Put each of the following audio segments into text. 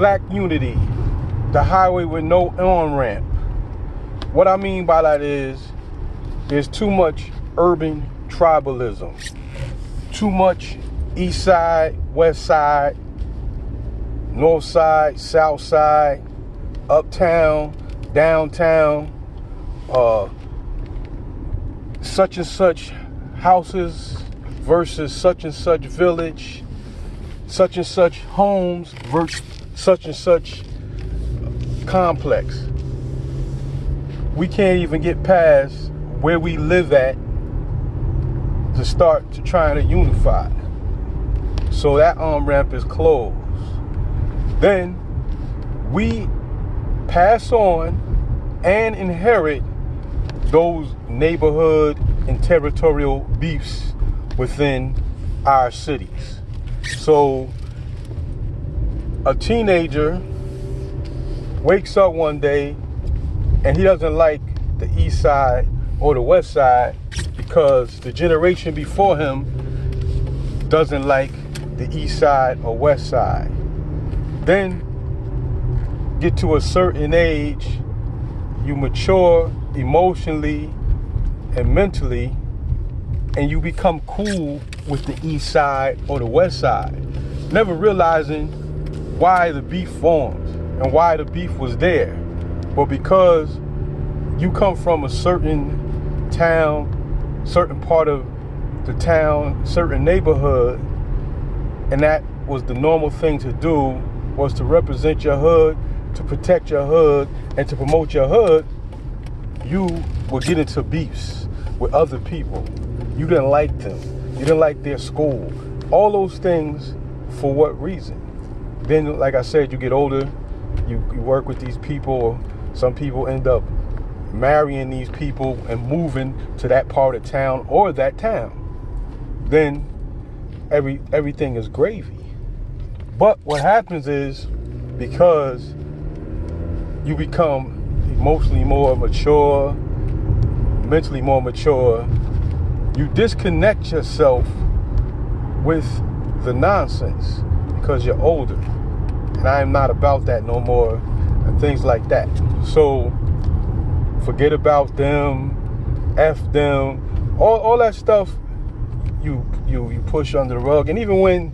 Black Unity, the highway with no on-ramp. What I mean by that is there's too much urban tribalism. Too much east side, west side, north side, south side, uptown, downtown, such and such houses versus such and such village, such and such homes versus such and such complex. We can't even get past where we live at to start to try to unify. So that on-ramp is closed. Then we pass on and inherit those neighborhood and territorial beefs within our cities. So a teenager wakes up one day and he doesn't like the east side or the west side because the generation before him doesn't like the east side or west side. Then get to a certain age, you mature emotionally and mentally, and you become cool with the east side or the west side, never realizing why the beef formed and why the beef was there. But because you come from a certain town, certain part of the town, certain neighborhood, and that was the normal thing to do, was to represent your hood, to protect your hood, and to promote your hood, you will get into beefs with other people. You didn't like them. You didn't like their school. All those things, for what reason? Then, like I said, you get older, you work with these people. Some people end up marrying these people and moving to that part of town or that town. Then everything is gravy. But what happens is, because you become emotionally more mature, mentally more mature, you disconnect yourself with the nonsense because you're older. And I am not about that no more, and things like that. So forget about them, F them, all that stuff you push under the rug. And even when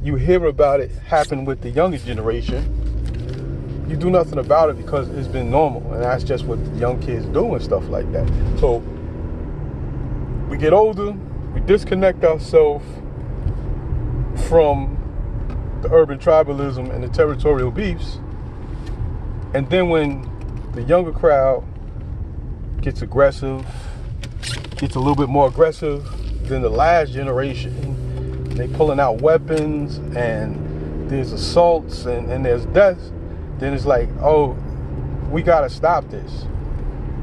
you hear about it happen with the younger generation, you do nothing about it because it's been normal, and that's just what the young kids do and stuff like that. So we get older, we disconnect ourselves from the urban tribalism and the territorial beefs, and then when the younger crowd gets aggressive, gets a little bit more aggressive than the last generation, they pulling out weapons and there's assaults and there's deaths, then it's like, oh, we gotta stop this.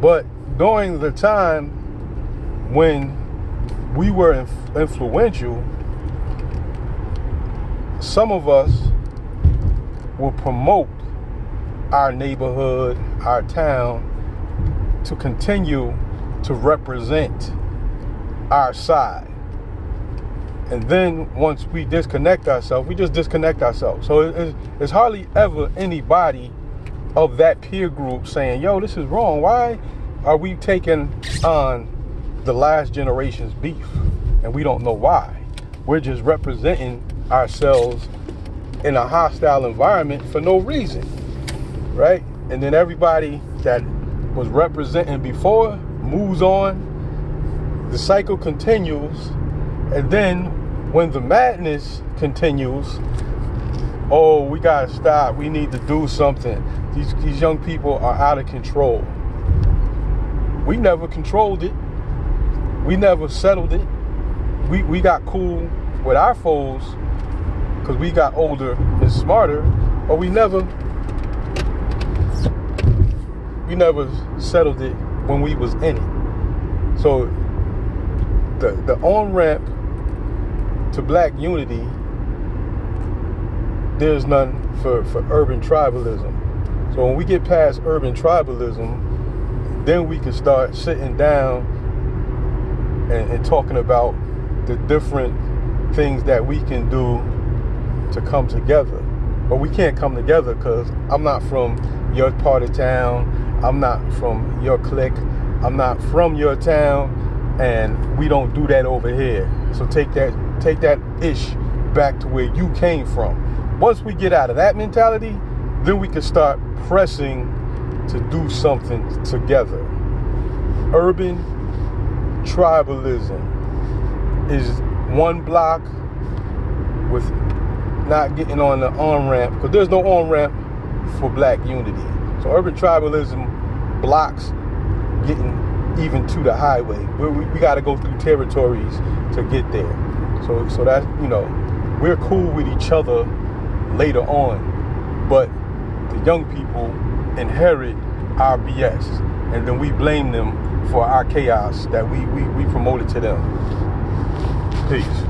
But during the time when we were influential, some of us will promote our neighborhood, our town, to continue to represent our side. And then once we disconnect ourselves, we just disconnect ourselves. So it's hardly ever anybody of that peer group saying, yo, this is wrong. Why are we taking on the last generation's beef? And we don't know why. We're just representing ourselves in a hostile environment for no reason, right? And then everybody that was representing before moves on. The cycle continues. And then when the madness continues, oh, we gotta stop. We need to do something. These young people are out of control. We never controlled it. We never settled it. We got cool with our foes because we got older and smarter, but we never settled it when we was in it. So the on-ramp to Black Unity, there's none for urban tribalism. So when we get past urban tribalism, then we can start sitting down and talking about the different things that we can do to come together. But we can't come together because I'm not from your part of town. I'm not from your clique. I'm not from your town, and we don't do that over here. So take that ish back to where you came from. Once we get out of that mentality, then we can start pressing to do something together. Urban tribalism is one block with not getting on the on-ramp, because there's no on-ramp for black unity. So urban tribalism blocks getting even to the highway. We got to go through territories to get there. So that, we're cool with each other later on, but the young people inherit our BS, and then we blame them for our chaos that we promoted to them. Peace.